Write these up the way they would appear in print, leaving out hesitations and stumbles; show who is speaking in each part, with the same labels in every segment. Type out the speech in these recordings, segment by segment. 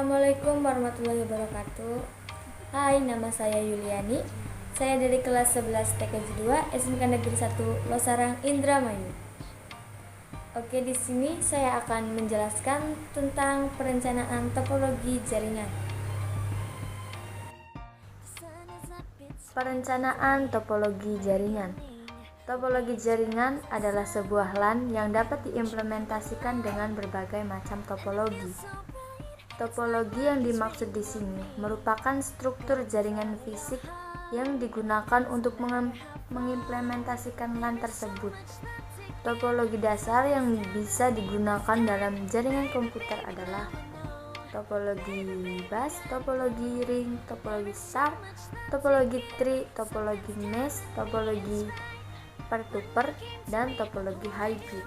Speaker 1: Assalamualaikum warahmatullahi wabarakatuh. Hai, nama saya Yuliani. Saya dari kelas 11 TKJ 2 SMK Negeri 1 Losarang Indramayu. Oke, di sini saya akan menjelaskan tentang perencanaan topologi jaringan. Perencanaan topologi jaringan. Topologi jaringan adalah sebuah LAN yang dapat diimplementasikan dengan berbagai macam topologi. Topologi yang dimaksud di sini merupakan struktur jaringan fisik yang digunakan untuk mengimplementasikan LAN tersebut. Topologi dasar yang bisa digunakan dalam jaringan komputer adalah topologi bus, topologi ring, topologi star, topologi tree, topologi mesh, topologi peer-to-peer, dan topologi hybrid.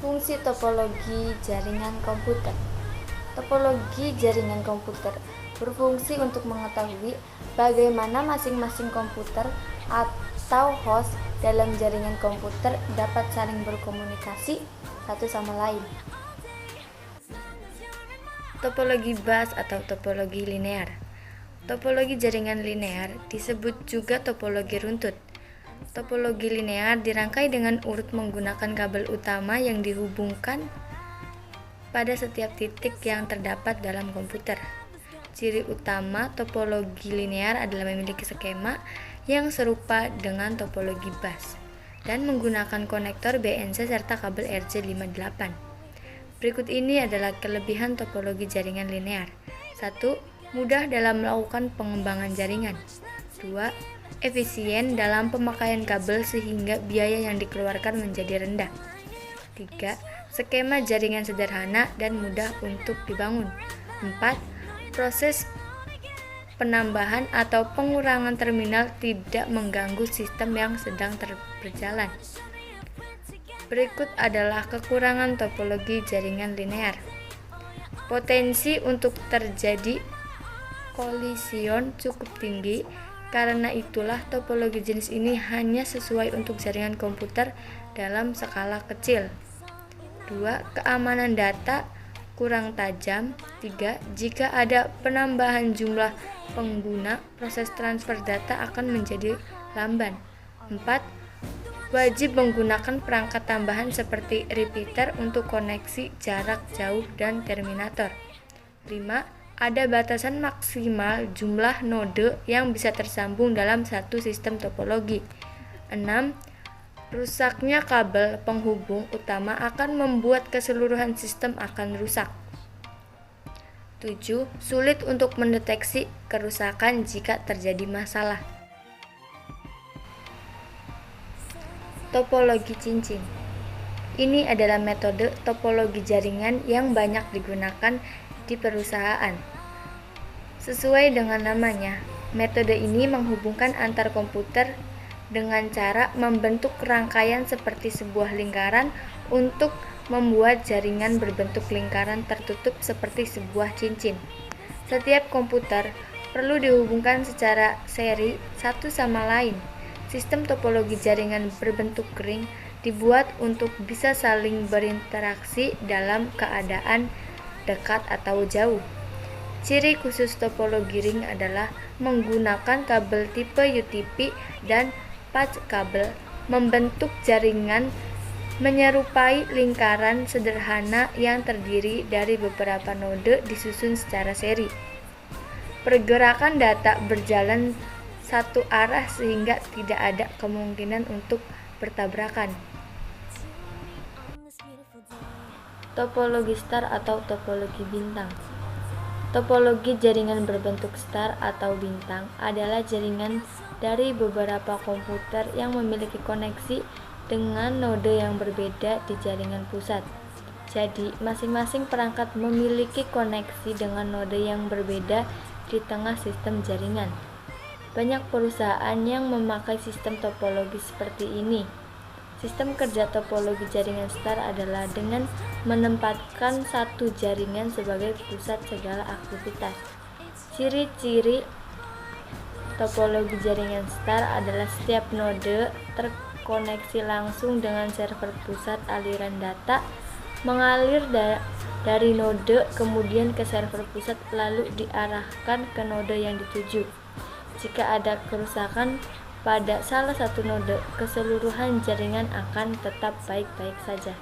Speaker 1: Fungsi topologi jaringan komputer. Topologi jaringan komputer berfungsi untuk mengetahui bagaimana masing-masing komputer atau host dalam jaringan komputer dapat saling berkomunikasi satu sama lain. Topologi bus atau topologi linear. Topologi jaringan linear disebut juga topologi runtut. Topologi linear dirangkai dengan urut menggunakan kabel utama yang dihubungkan pada setiap titik yang terdapat dalam komputer. Ciri utama topologi linear adalah memiliki skema yang serupa dengan topologi bus dan menggunakan konektor BNC serta kabel RJ58. Berikut ini adalah kelebihan topologi jaringan linear. 1. Mudah dalam melakukan pengembangan jaringan. 2. Efisien dalam pemakaian kabel sehingga biaya yang dikeluarkan menjadi rendah. 3. Skema jaringan sederhana dan mudah untuk dibangun. 4. Proses penambahan atau pengurangan terminal tidak mengganggu sistem yang sedang berjalan. Berikut adalah kekurangan topologi jaringan linear. Potensi untuk terjadi kolision cukup tinggi. Karena itulah topologi jenis ini hanya sesuai untuk jaringan komputer dalam skala kecil. 2. Keamanan data kurang tajam. 3. Jika ada penambahan jumlah pengguna, proses transfer data akan menjadi lamban. 4. Wajib menggunakan perangkat tambahan seperti repeater untuk koneksi jarak jauh dan terminator. 5. Ada batasan maksimal jumlah node yang bisa tersambung dalam satu sistem topologi. 6. Rusaknya kabel penghubung utama akan membuat keseluruhan sistem akan rusak. 7. Sulit untuk mendeteksi kerusakan jika terjadi masalah. Topologi cincin. Ini adalah metode topologi jaringan yang banyak digunakan di perusahaan. Sesuai dengan namanya, metode ini menghubungkan antar komputer dengan cara membentuk rangkaian seperti sebuah lingkaran untuk membuat jaringan berbentuk lingkaran tertutup seperti sebuah cincin. Setiap komputer perlu dihubungkan secara seri satu sama lain. Sistem topologi jaringan berbentuk ring dibuat untuk bisa saling berinteraksi dalam keadaan dekat atau jauh. Ciri khusus topologi ring adalah menggunakan kabel tipe UTP dan patch kabel membentuk jaringan menyerupai lingkaran sederhana yang terdiri dari beberapa node disusun secara seri. Pergerakan data berjalan satu arah sehingga tidak ada kemungkinan untuk bertabrakan. Topologi star atau topologi bintang. Topologi jaringan berbentuk star atau bintang adalah jaringan dari beberapa komputer yang memiliki koneksi dengan node yang berbeda di jaringan pusat. Jadi, masing-masing perangkat memiliki koneksi dengan node yang berbeda di tengah sistem jaringan. Banyak perusahaan yang memakai sistem topologi seperti ini. Sistem kerja topologi jaringan star adalah dengan menempatkan satu jaringan sebagai pusat segala aktivitas. Ciri-ciri topologi jaringan star adalah setiap node terkoneksi langsung dengan server pusat aliran data, mengalir dari node kemudian ke server pusat lalu diarahkan ke node yang dituju. Jika ada kerusakan pada salah satu node, keseluruhan jaringan akan tetap baik-baik saja.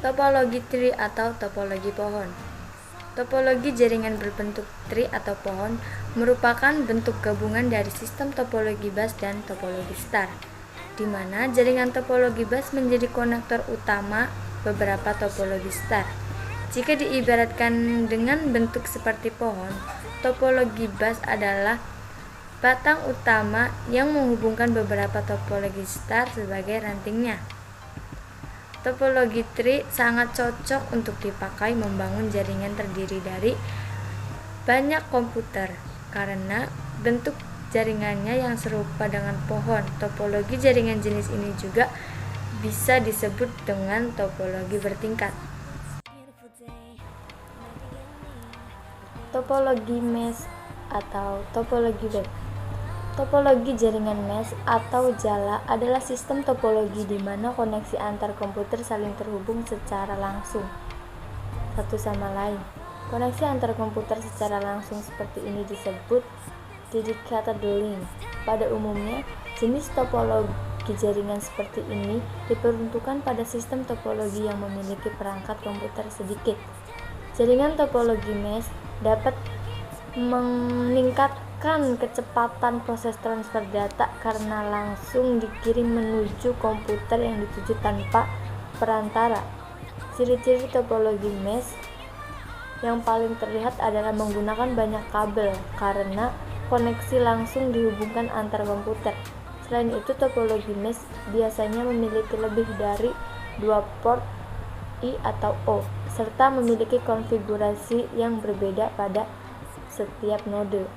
Speaker 1: Topologi tree atau topologi pohon. Topologi jaringan berbentuk tree atau pohon merupakan bentuk gabungan dari sistem topologi bus dan topologi star, di mana jaringan topologi bus menjadi konektor utama beberapa topologi star. Jika diibaratkan dengan bentuk seperti pohon, topologi bus adalah batang utama yang menghubungkan beberapa topologi star sebagai rantingnya. Topologi tree sangat cocok untuk dipakai membangun jaringan terdiri dari banyak komputer karena bentuk jaringannya yang serupa dengan pohon. Topologi jaringan jenis ini juga bisa disebut dengan topologi bertingkat. Topologi mesh atau topologi web. Topologi jaringan mesh atau jala adalah sistem topologi di mana koneksi antar komputer saling terhubung secara langsung satu sama lain. Koneksi antar komputer secara langsung seperti ini disebut dedicated link. Pada umumnya, jenis topologi jaringan seperti ini diperuntukkan pada sistem topologi yang memiliki perangkat komputer sedikit. Jaringan topologi mesh dapat meningkatkan kecepatan proses transfer data karena langsung dikirim menuju komputer yang dituju tanpa perantara. Ciri-ciri topologi mesh yang paling terlihat adalah menggunakan banyak kabel karena koneksi langsung dihubungkan antar komputer. Selain itu, topologi mesh biasanya memiliki lebih dari 2 port I atau O serta memiliki konfigurasi yang berbeda pada setiap node.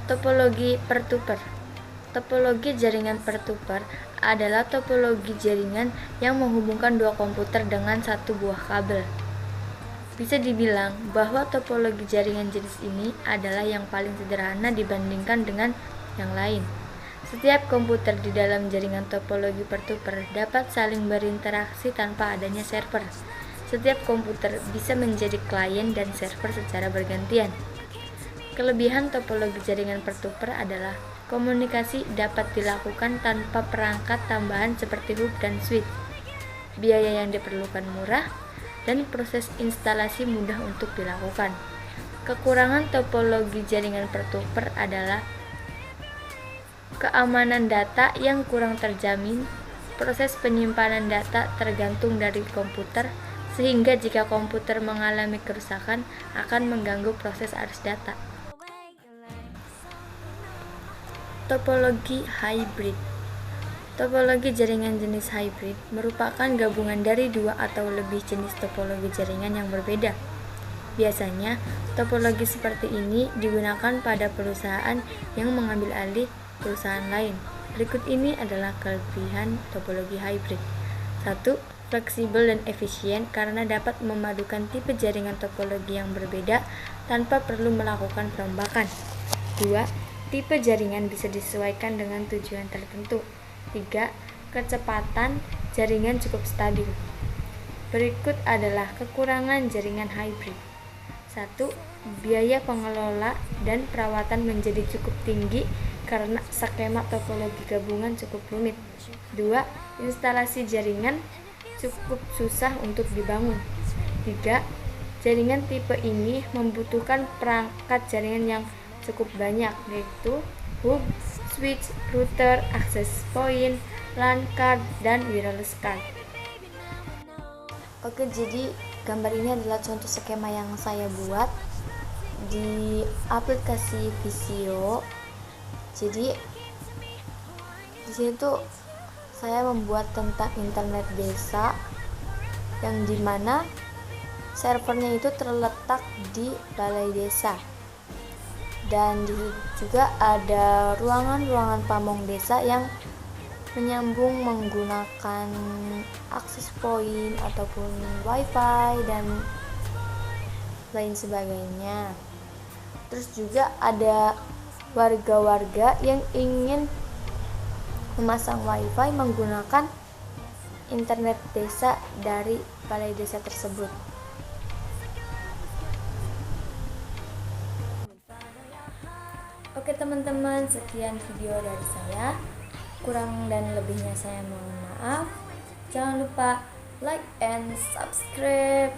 Speaker 1: Topologi peer-to-peer. Topologi jaringan peer-to-peer adalah topologi jaringan yang menghubungkan dua komputer dengan satu buah kabel. Bisa dibilang bahwa topologi jaringan jenis ini adalah yang paling sederhana dibandingkan dengan yang lain. Setiap komputer di dalam jaringan topologi peer-to-peer dapat saling berinteraksi tanpa adanya server. Setiap komputer bisa menjadi klien dan server secara bergantian. Kelebihan topologi jaringan peer-to-peer adalah komunikasi dapat dilakukan tanpa perangkat tambahan seperti hub dan switch. Biaya yang diperlukan murah dan proses instalasi mudah untuk dilakukan. Kekurangan topologi jaringan peer-to-peer adalah keamanan data yang kurang terjamin. Proses penyimpanan data tergantung dari komputer, sehingga jika komputer mengalami kerusakan akan mengganggu proses arus data. Topologi hybrid. Topologi jaringan jenis hybrid merupakan gabungan dari dua atau lebih jenis topologi jaringan yang berbeda. Biasanya, topologi seperti ini digunakan pada perusahaan yang mengambil alih perusahaan lain. Berikut ini adalah kelebihan topologi hybrid. 1. Fleksibel dan efisien karena dapat memadukan tipe jaringan topologi yang berbeda tanpa perlu melakukan perombakan. 2. Tipe jaringan bisa disesuaikan dengan tujuan tertentu. 3. Kecepatan jaringan cukup stabil. Berikut adalah kekurangan jaringan hybrid. 1. Biaya pengelola dan perawatan menjadi cukup tinggi karena skema topologi gabungan cukup rumit. 2. Instalasi jaringan cukup susah untuk dibangun. 3. Jaringan tipe ini membutuhkan perangkat jaringan yang cukup banyak, yaitu hub, switch, router, access point, LAN card, dan wireless card. Oke, jadi gambar ini adalah contoh skema yang saya buat di aplikasi Visio. Jadi di sini tuh saya membuat tentang internet desa yang dimana servernya itu terletak di balai desa. Dan di situ juga ada ruangan-ruangan pamong desa yang menyambung menggunakan akses point ataupun wifi dan lain sebagainya. Terus juga ada warga-warga yang ingin memasang wifi menggunakan internet desa dari balai desa tersebut. Oke teman-teman, sekian video dari saya. Kurang dan lebihnya saya mohon maaf. Jangan lupa like and subscribe.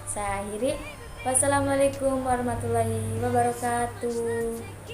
Speaker 1: Saya akhiri. Wassalamualaikum warahmatullahi wabarakatuh.